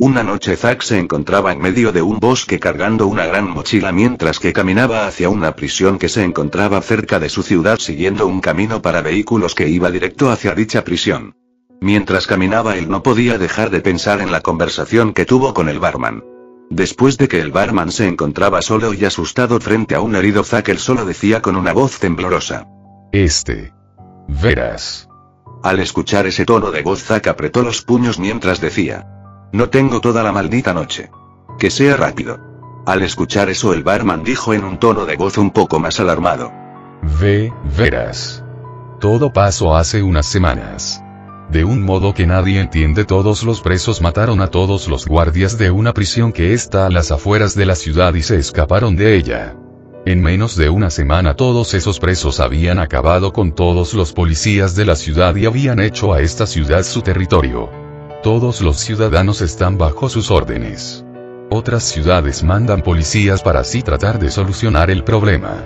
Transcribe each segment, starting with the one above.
Una noche Zack se encontraba en medio de un bosque cargando una gran mochila mientras que caminaba hacia una prisión que se encontraba cerca de su ciudad siguiendo un camino para vehículos que iba directo hacia dicha prisión. Mientras caminaba él no podía dejar de pensar en la conversación que tuvo con el barman. Después de que el barman se encontraba solo y asustado frente a un herido Zack, él solo decía con una voz temblorosa: Verás. Al escuchar ese tono de voz Zack apretó los puños mientras decía: no tengo toda la maldita noche. Que sea rápido. Al escuchar eso el barman dijo en un tono de voz un poco más alarmado: Verás. Todo pasó hace unas semanas. De un modo que nadie entiende, todos los presos mataron a todos los guardias de una prisión que está a las afueras de la ciudad y se escaparon de ella. En menos de una semana todos esos presos habían acabado con todos los policías de la ciudad y habían hecho a esta ciudad su territorio. Todos los ciudadanos están bajo sus órdenes. Otras ciudades mandan policías para así tratar de solucionar el problema.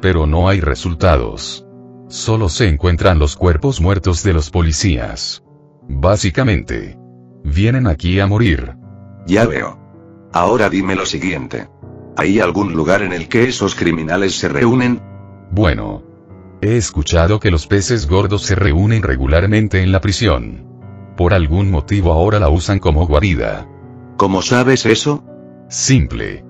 Pero no hay resultados. Solo se encuentran los cuerpos muertos de los policías. Básicamente, vienen aquí a morir. Ya veo. Ahora dime lo siguiente. ¿Hay algún lugar en el que esos criminales se reúnen? Bueno, he escuchado que los peces gordos se reúnen regularmente en la prisión. Por algún motivo ahora la usan como guarida. ¿Cómo sabes eso? Simple.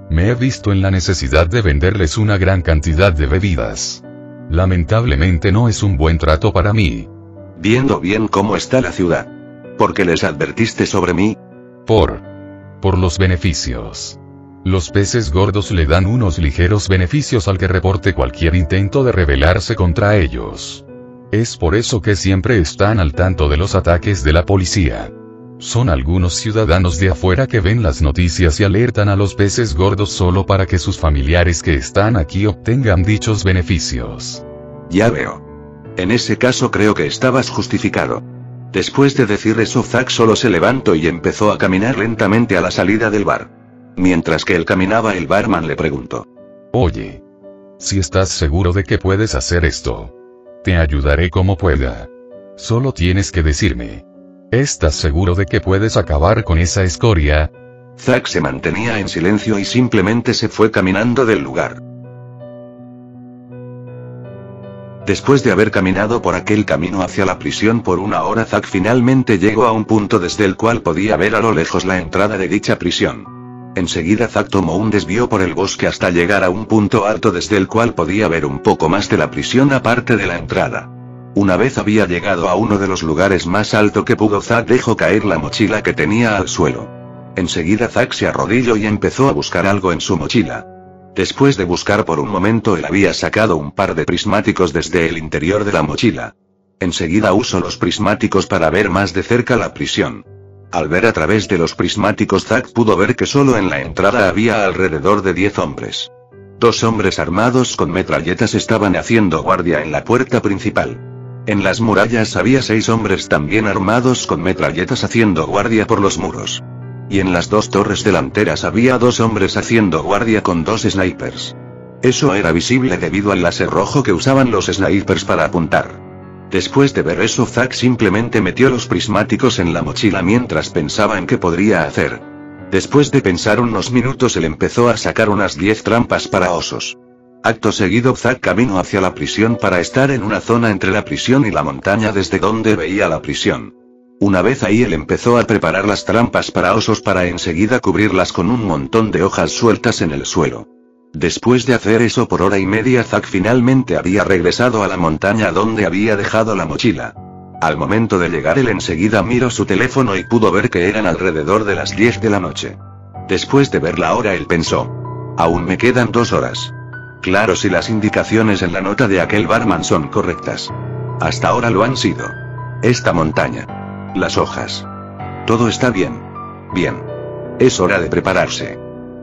Me he visto en la necesidad de venderles una gran cantidad de bebidas. Lamentablemente no es un buen trato para mí. Viendo bien cómo está la ciudad. ¿Por qué les advertiste sobre mí? Por los beneficios. Los peces gordos le dan unos ligeros beneficios al que reporte cualquier intento de rebelarse contra ellos. Es por eso que siempre están al tanto de los ataques de la policía. Son algunos ciudadanos de afuera que ven las noticias y alertan a los peces gordos solo para que sus familiares que están aquí obtengan dichos beneficios. Ya veo. En ese caso creo que estabas justificado. Después de decir eso Zack solo se levantó y empezó a caminar lentamente a la salida del bar. Mientras que él caminaba el barman le preguntó: oye, si estás seguro de que puedes hacer esto, te ayudaré como pueda. Solo tienes que decirme: ¿estás seguro de que puedes acabar con esa escoria? Zack se mantenía en silencio y simplemente se fue caminando del lugar. Después de haber caminado por aquel camino hacia la prisión por una hora, Zack finalmente llegó a un punto desde el cual podía ver a lo lejos la entrada de dicha prisión. Enseguida Zack tomó un desvío por el bosque hasta llegar a un punto alto desde el cual podía ver un poco más de la prisión aparte de la entrada. Una vez había llegado a uno de los lugares más alto que pudo, Zack dejó caer la mochila que tenía al suelo. Enseguida Zack se arrodilló y empezó a buscar algo en su mochila. Después de buscar por un momento, él había sacado un par de prismáticos desde el interior de la mochila. Enseguida usó los prismáticos para ver más de cerca la prisión. Al ver a través de los prismáticos, Zack pudo ver que solo en la entrada había alrededor de 10 hombres. 2 hombres armados con metralletas estaban haciendo guardia en la puerta principal. En las murallas había 6 hombres también armados con metralletas haciendo guardia por los muros. Y en las 2 torres delanteras había 2 hombres haciendo guardia con 2 snipers. Eso era visible debido al láser rojo que usaban los snipers para apuntar. Después de ver eso, Zack simplemente metió los prismáticos en la mochila mientras pensaba en qué podría hacer. Después de pensar unos minutos, él empezó a sacar unas 10 trampas para osos. Acto seguido, Zack caminó hacia la prisión para estar en una zona entre la prisión y la montaña desde donde veía la prisión. Una vez ahí, él empezó a preparar las trampas para osos para enseguida cubrirlas con un montón de hojas sueltas en el suelo. Después de hacer eso por hora y media, Zack finalmente había regresado a la montaña donde había dejado la mochila. Al momento de llegar, él enseguida miró su teléfono y pudo ver que eran alrededor de las 10 de la noche. Después de ver la hora, él pensó: aún me quedan 2 horas. Claro, si las indicaciones en la nota de aquel barman son correctas. Hasta ahora lo han sido. Esta montaña. Las hojas. Todo está bien. Bien. Es hora de prepararse.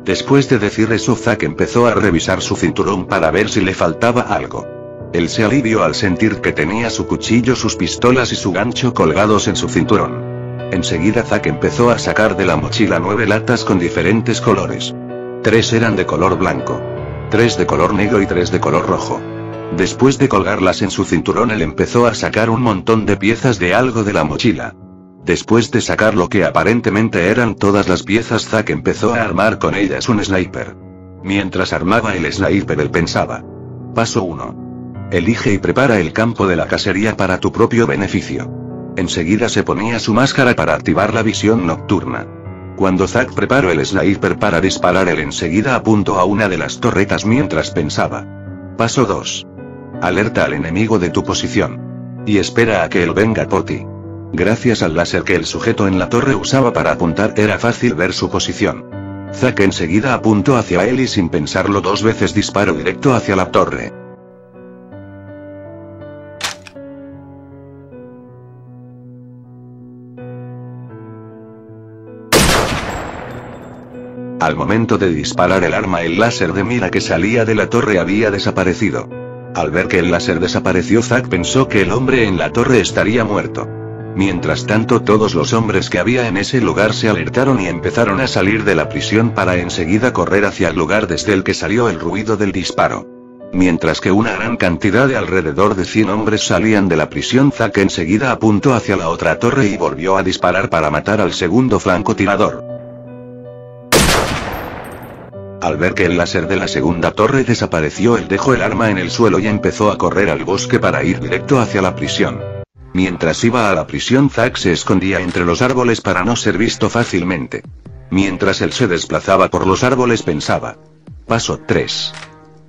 Después de decir eso, Zack empezó a revisar su cinturón para ver si le faltaba algo. Él se alivió al sentir que tenía su cuchillo, sus pistolas y su gancho colgados en su cinturón. Enseguida Zack empezó a sacar de la mochila 9 latas con diferentes colores. 3 eran de color blanco, 3 de color negro y 3 de color rojo. Después de colgarlas en su cinturón, él empezó a sacar un montón de piezas de algo de la mochila. Después de sacar lo que aparentemente eran todas las piezas, Zack empezó a armar con ellas un sniper. Mientras armaba el sniper, él pensaba. Paso 1. Elige y prepara el campo de la cacería para tu propio beneficio. Enseguida se ponía su máscara para activar la visión nocturna. Cuando Zack preparó el sniper para disparar, él enseguida apuntó a una de las torretas mientras pensaba. Paso 2. Alerta al enemigo de tu posición. Y espera a que él venga por ti. Gracias al láser que el sujeto en la torre usaba para apuntar, era fácil ver su posición. Zack enseguida apuntó hacia él y sin pensarlo dos veces disparó directo hacia la torre. Al momento de disparar el arma, el láser de mira que salía de la torre había desaparecido. Al ver que el láser desapareció, Zack pensó que el hombre en la torre estaría muerto. Mientras tanto, todos los hombres que había en ese lugar se alertaron y empezaron a salir de la prisión para enseguida correr hacia el lugar desde el que salió el ruido del disparo. Mientras que una gran cantidad de alrededor de 100 hombres salían de la prisión, Zack enseguida apuntó hacia la otra torre y volvió a disparar para matar al segundo francotirador. Al ver que el láser de la segunda torre desapareció, él dejó el arma en el suelo y empezó a correr al bosque para ir directo hacia la prisión. Mientras iba a la prisión, Zack se escondía entre los árboles para no ser visto fácilmente. Mientras él se desplazaba por los árboles, pensaba. Paso 3.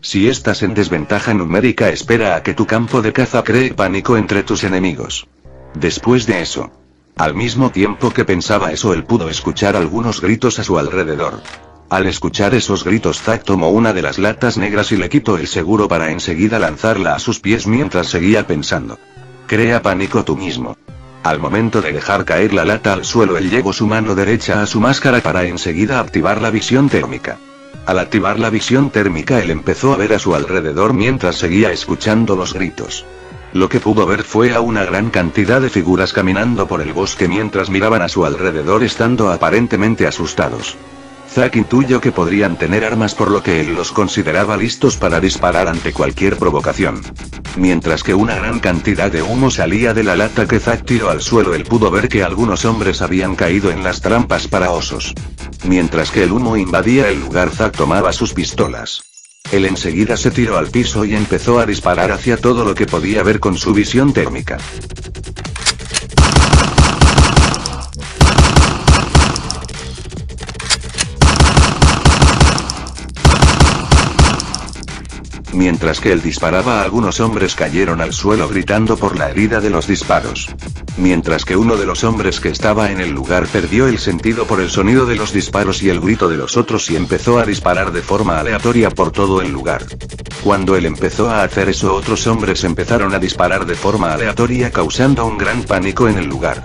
Si estás en desventaja numérica, espera a que tu campo de caza cree pánico entre tus enemigos. Después de eso, al mismo tiempo que pensaba eso, él pudo escuchar algunos gritos a su alrededor. Al escuchar esos gritos, Zack tomó una de las latas negras y le quitó el seguro para enseguida lanzarla a sus pies mientras seguía pensando. Crea pánico tú mismo. Al momento de dejar caer la lata al suelo, él llevó su mano derecha a su máscara para enseguida activar la visión térmica. Al activar la visión térmica, él empezó a ver a su alrededor mientras seguía escuchando los gritos. Lo que pudo ver fue a una gran cantidad de figuras caminando por el bosque mientras miraban a su alrededor, estando aparentemente asustados. Zack intuyó que podrían tener armas, por lo que él los consideraba listos para disparar ante cualquier provocación. Mientras que una gran cantidad de humo salía de la lata que Zack tiró al suelo, él pudo ver que algunos hombres habían caído en las trampas para osos. Mientras que el humo invadía el lugar, Zack tomaba sus pistolas. Él enseguida se tiró al piso y empezó a disparar hacia todo lo que podía ver con su visión térmica. Mientras que él disparaba, algunos hombres cayeron al suelo gritando por la herida de los disparos. Mientras que uno de los hombres que estaba en el lugar perdió el sentido por el sonido de los disparos y el grito de los otros y empezó a disparar de forma aleatoria por todo el lugar. Cuando él empezó a hacer eso, otros hombres empezaron a disparar de forma aleatoria, causando un gran pánico en el lugar.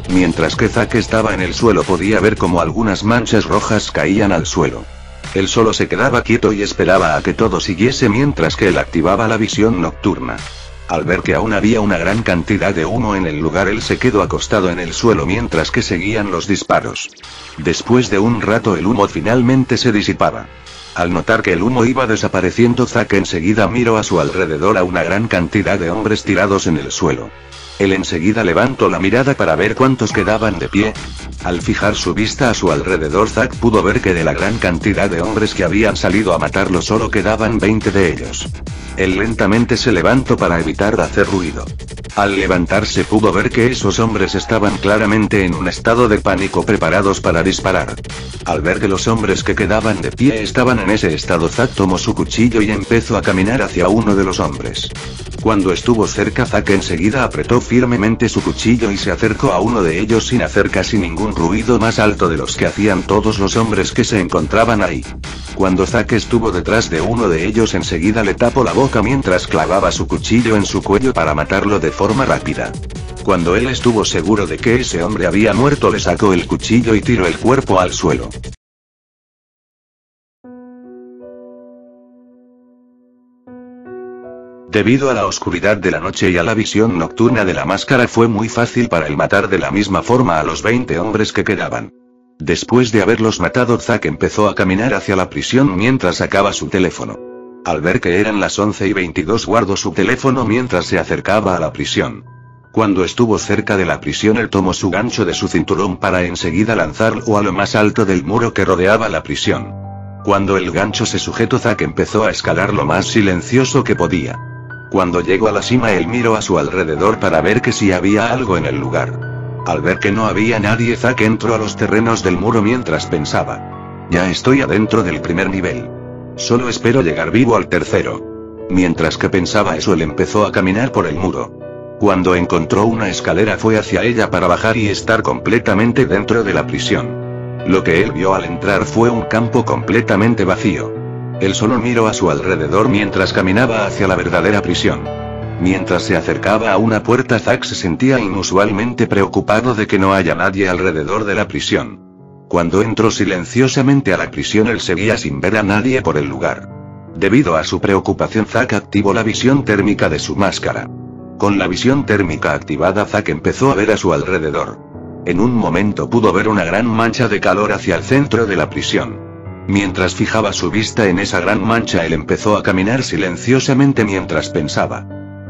Mientras que Zack estaba en el suelo, podía ver como algunas manchas rojas caían al suelo. Él solo se quedaba quieto y esperaba a que todo siguiese mientras que él activaba la visión nocturna. Al ver que aún había una gran cantidad de humo en el lugar, él se quedó acostado en el suelo mientras que seguían los disparos. Después de un rato, el humo finalmente se disipaba. Al notar que el humo iba desapareciendo, Zack enseguida miró a su alrededor a una gran cantidad de hombres tirados en el suelo. Él enseguida levantó la mirada para ver cuántos quedaban de pie. Al fijar su vista a su alrededor, Zack pudo ver que de la gran cantidad de hombres que habían salido a matarlo solo quedaban 20 de ellos. Él lentamente se levantó para evitar hacer ruido. Al levantarse pudo ver que esos hombres estaban claramente en un estado de pánico, preparados para disparar. Al ver que los hombres que quedaban de pie estaban en ese estado, Zack tomó su cuchillo y empezó a caminar hacia uno de los hombres. Cuando estuvo cerca, Zack enseguida apretó firmemente su cuchillo y se acercó a uno de ellos sin hacer casi ningún ruido, más alto de los que hacían todos los hombres que se encontraban ahí. Cuando Zack estuvo detrás de uno de ellos, enseguida le tapó la boca mientras clavaba su cuchillo en su cuello para matarlo de forma rápida. Cuando él estuvo seguro de que ese hombre había muerto, le sacó el cuchillo y tiró el cuerpo al suelo. Debido a la oscuridad de la noche y a la visión nocturna de la máscara, fue muy fácil para él matar de la misma forma a los 20 hombres que quedaban. Después de haberlos matado, Zack empezó a caminar hacia la prisión mientras sacaba su teléfono. Al ver que eran las 11:22, guardó su teléfono mientras se acercaba a la prisión. Cuando estuvo cerca de la prisión, él tomó su gancho de su cinturón para enseguida lanzarlo a lo más alto del muro que rodeaba la prisión. Cuando el gancho se sujetó, Zack empezó a escalar lo más silencioso que podía. Cuando llegó a la cima, él miró a su alrededor para ver que si había algo en el lugar. Al ver que no había nadie, Zack entró a los terrenos del muro mientras pensaba: ya estoy adentro del primer nivel. Solo espero llegar vivo al tercero. Mientras que pensaba eso, él empezó a caminar por el muro. Cuando encontró una escalera, fue hacia ella para bajar y estar completamente dentro de la prisión. Lo que él vio al entrar fue un campo completamente vacío. Él solo miró a su alrededor mientras caminaba hacia la verdadera prisión. Mientras se acercaba a una puerta, Zack se sentía inusualmente preocupado de que no haya nadie alrededor de la prisión. Cuando entró silenciosamente a la prisión, él seguía sin ver a nadie por el lugar. Debido a su preocupación, Zack activó la visión térmica de su máscara. Con la visión térmica activada, Zack empezó a ver a su alrededor. En un momento pudo ver una gran mancha de calor hacia el centro de la prisión. Mientras fijaba su vista en esa gran mancha, él empezó a caminar silenciosamente mientras pensaba: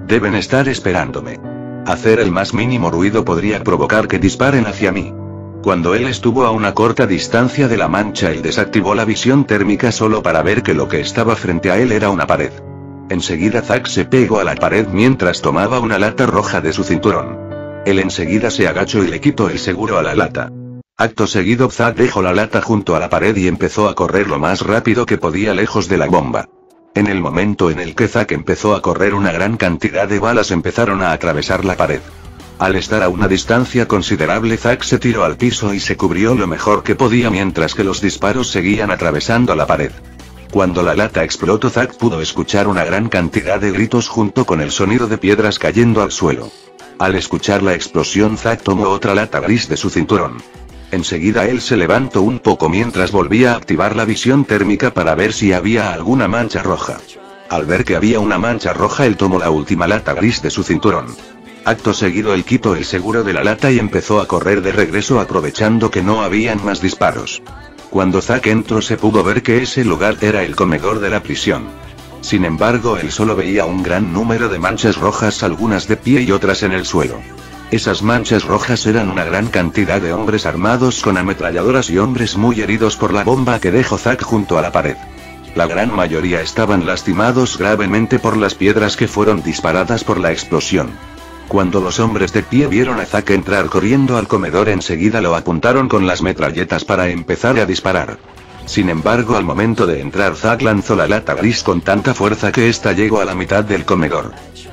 deben estar esperándome. Hacer el más mínimo ruido podría provocar que disparen hacia mí. Cuando él estuvo a una corta distancia de la mancha, él desactivó la visión térmica solo para ver que lo que estaba frente a él era una pared. Enseguida Zack se pegó a la pared mientras tomaba una lata roja de su cinturón. Él enseguida se agachó y le quitó el seguro a la lata. Acto seguido, Zack dejó la lata junto a la pared y empezó a correr lo más rápido que podía lejos de la bomba. En el momento en el que Zack empezó a correr, una gran cantidad de balas empezaron a atravesar la pared. Al estar a una distancia considerable, Zack se tiró al piso y se cubrió lo mejor que podía mientras que los disparos seguían atravesando la pared. Cuando la lata explotó, Zack pudo escuchar una gran cantidad de gritos junto con el sonido de piedras cayendo al suelo. Al escuchar la explosión, Zack tomó otra lata gris de su cinturón. Enseguida él se levantó un poco mientras volvía a activar la visión térmica para ver si había alguna mancha roja. Al ver que había una mancha roja, él tomó la última lata gris de su cinturón. Acto seguido, él quitó el seguro de la lata y empezó a correr de regreso aprovechando que no habían más disparos. Cuando Zack entró, se pudo ver que ese lugar era el comedor de la prisión. Sin embargo, él solo veía un gran número de manchas rojas, algunas de pie y otras en el suelo. Esas manchas rojas eran una gran cantidad de hombres armados con ametralladoras y hombres muy heridos por la bomba que dejó Zack junto a la pared. La gran mayoría estaban lastimados gravemente por las piedras que fueron disparadas por la explosión. Cuando los hombres de pie vieron a Zack entrar corriendo al comedor, enseguida lo apuntaron con las metralletas para empezar a disparar. Sin embargo, al momento de entrar, Zack lanzó la lata gris con tanta fuerza que ésta llegó a la mitad del comedor.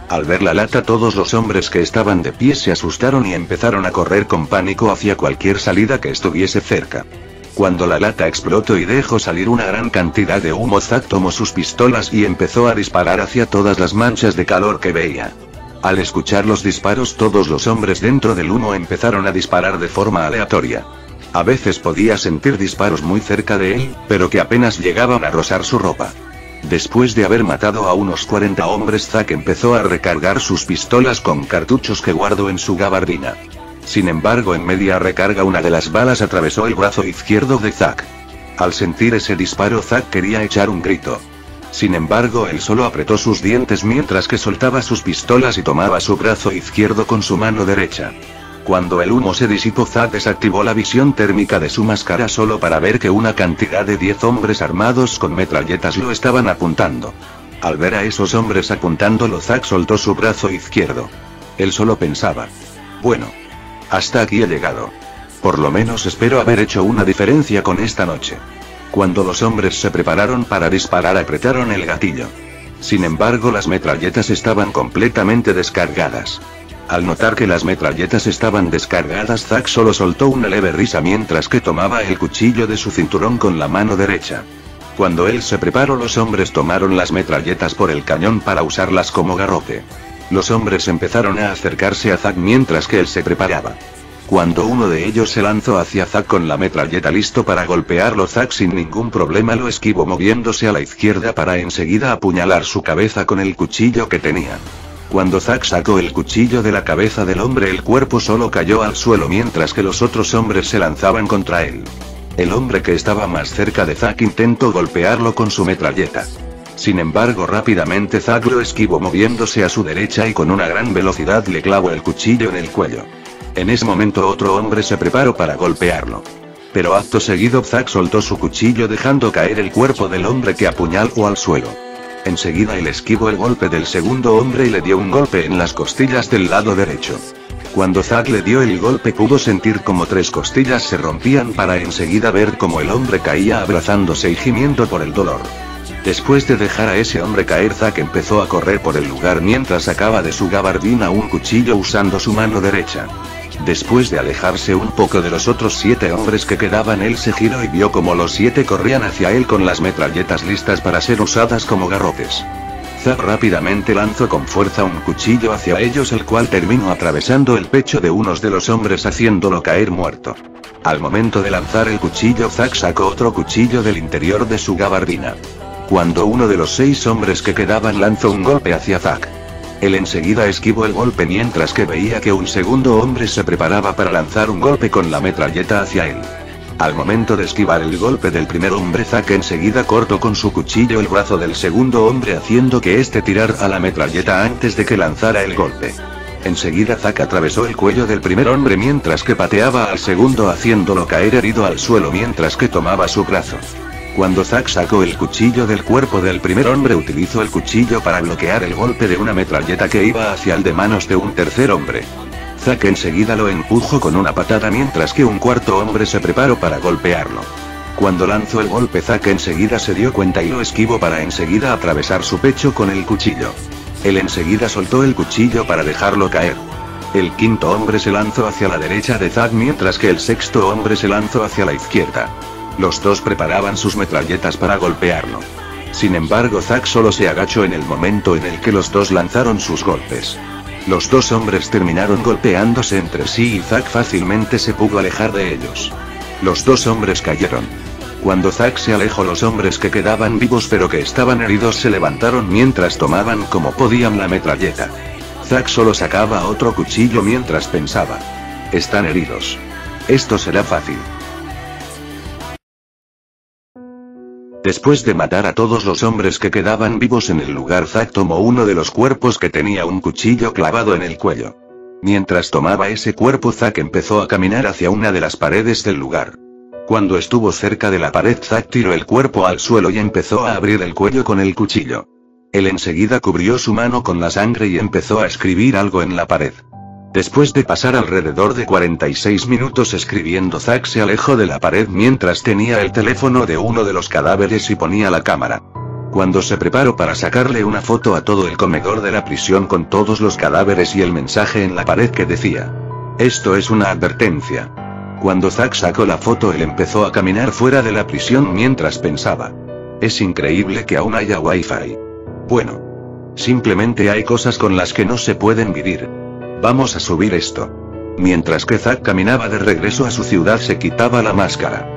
Al ver la lata, todos los hombres que estaban de pie se asustaron y empezaron a correr con pánico hacia cualquier salida que estuviese cerca. Cuando la lata explotó y dejó salir una gran cantidad de humo, Zack tomó sus pistolas y empezó a disparar hacia todas las manchas de calor que veía. Al escuchar los disparos, todos los hombres dentro del humo empezaron a disparar de forma aleatoria. A veces podía sentir disparos muy cerca de él, pero que apenas llegaban a rozar su ropa. Después de haber matado a unos 40 hombres, Zack empezó a recargar sus pistolas con cartuchos que guardó en su gabardina. Sin embargo, en media recarga, una de las balas atravesó el brazo izquierdo de Zack. Al sentir ese disparo, Zack quería echar un grito. Sin embargo, él solo apretó sus dientes mientras que soltaba sus pistolas y tomaba su brazo izquierdo con su mano derecha. Cuando el humo se disipó, Zack desactivó la visión térmica de su máscara solo para ver que una cantidad de 10 hombres armados con metralletas lo estaban apuntando. Al ver a esos hombres apuntándolo, Zack soltó su brazo izquierdo. Él solo pensaba: bueno, hasta aquí he llegado. Por lo menos espero haber hecho una diferencia con esta noche. Cuando los hombres se prepararon para disparar, apretaron el gatillo. Sin embargo, las metralletas estaban completamente descargadas. Al notar que las metralletas estaban descargadas, Zack solo soltó una leve risa mientras que tomaba el cuchillo de su cinturón con la mano derecha. Cuando él se preparó, los hombres tomaron las metralletas por el cañón para usarlas como garrote. Los hombres empezaron a acercarse a Zack mientras que él se preparaba. Cuando uno de ellos se lanzó hacia Zack con la metralleta listo para golpearlo, Zack sin ningún problema lo esquivó moviéndose a la izquierda para enseguida apuñalar su cabeza con el cuchillo que tenía. Cuando Zack sacó el cuchillo de la cabeza del hombre, el cuerpo solo cayó al suelo mientras que los otros hombres se lanzaban contra él. El hombre que estaba más cerca de Zack intentó golpearlo con su metralleta. Sin embargo, rápidamente Zack lo esquivó moviéndose a su derecha y con una gran velocidad le clavó el cuchillo en el cuello. En ese momento otro hombre se preparó para golpearlo. Pero acto seguido Zack soltó su cuchillo dejando caer el cuerpo del hombre que apuñaló al suelo. Enseguida él esquivó el golpe del segundo hombre y le dio un golpe en las costillas del lado derecho. Cuando Zack le dio el golpe pudo sentir como 3 costillas se rompían para enseguida ver cómo el hombre caía abrazándose y gimiendo por el dolor. Después de dejar a ese hombre caer, Zack empezó a correr por el lugar mientras sacaba de su gabardina un cuchillo usando su mano derecha. Después de alejarse un poco de los otros 7 hombres que quedaban, él se giró y vio como los 7 corrían hacia él con las metralletas listas para ser usadas como garrotes. Zack rápidamente lanzó con fuerza un cuchillo hacia ellos, el cual terminó atravesando el pecho de uno de los hombres haciéndolo caer muerto. Al momento de lanzar el cuchillo, Zack sacó otro cuchillo del interior de su gabardina. Cuando uno de los 6 hombres que quedaban lanzó un golpe hacia Zack, él enseguida esquivó el golpe mientras que veía que un segundo hombre se preparaba para lanzar un golpe con la metralleta hacia él. Al momento de esquivar el golpe del primer hombre, Zack enseguida cortó con su cuchillo el brazo del segundo hombre haciendo que éste tirara la metralleta antes de que lanzara el golpe. Enseguida Zack atravesó el cuello del primer hombre mientras que pateaba al segundo haciéndolo caer herido al suelo mientras que tomaba su brazo. Cuando Zack sacó el cuchillo del cuerpo del primer hombre, utilizó el cuchillo para bloquear el golpe de una metralleta que iba hacia el de manos de un tercer hombre. Zack enseguida lo empujó con una patada mientras que un cuarto hombre se preparó para golpearlo. Cuando lanzó el golpe, Zack enseguida se dio cuenta y lo esquivó para enseguida atravesar su pecho con el cuchillo. Él enseguida soltó el cuchillo para dejarlo caer. El quinto hombre se lanzó hacia la derecha de Zack mientras que el sexto hombre se lanzó hacia la izquierda. Los dos preparaban sus metralletas para golpearlo. Sin embargo, Zack solo se agachó en el momento en el que los dos lanzaron sus golpes. Los dos hombres terminaron golpeándose entre sí y Zack fácilmente se pudo alejar de ellos. Los dos hombres cayeron. Cuando Zack se alejó, los hombres que quedaban vivos pero que estaban heridos se levantaron mientras tomaban como podían la metralleta. Zack solo sacaba otro cuchillo mientras pensaba: están heridos. Esto será fácil. Después de matar a todos los hombres que quedaban vivos en el lugar, Zack tomó uno de los cuerpos que tenía un cuchillo clavado en el cuello. Mientras tomaba ese cuerpo, Zack empezó a caminar hacia una de las paredes del lugar. Cuando estuvo cerca de la pared, Zack tiró el cuerpo al suelo y empezó a abrir el cuello con el cuchillo. Él enseguida cubrió su mano con la sangre y empezó a escribir algo en la pared. Después de pasar alrededor de 46 minutos escribiendo, Zack se alejó de la pared mientras tenía el teléfono de uno de los cadáveres y ponía la cámara. Cuando se preparó para sacarle una foto a todo el comedor de la prisión con todos los cadáveres y el mensaje en la pared que decía: esto es una advertencia. Cuando Zack sacó la foto, él empezó a caminar fuera de la prisión mientras pensaba: es increíble que aún haya wifi. Bueno, simplemente hay cosas con las que no se pueden vivir. Vamos a subir esto. Mientras que Zack caminaba de regreso a su ciudad, se quitaba la máscara.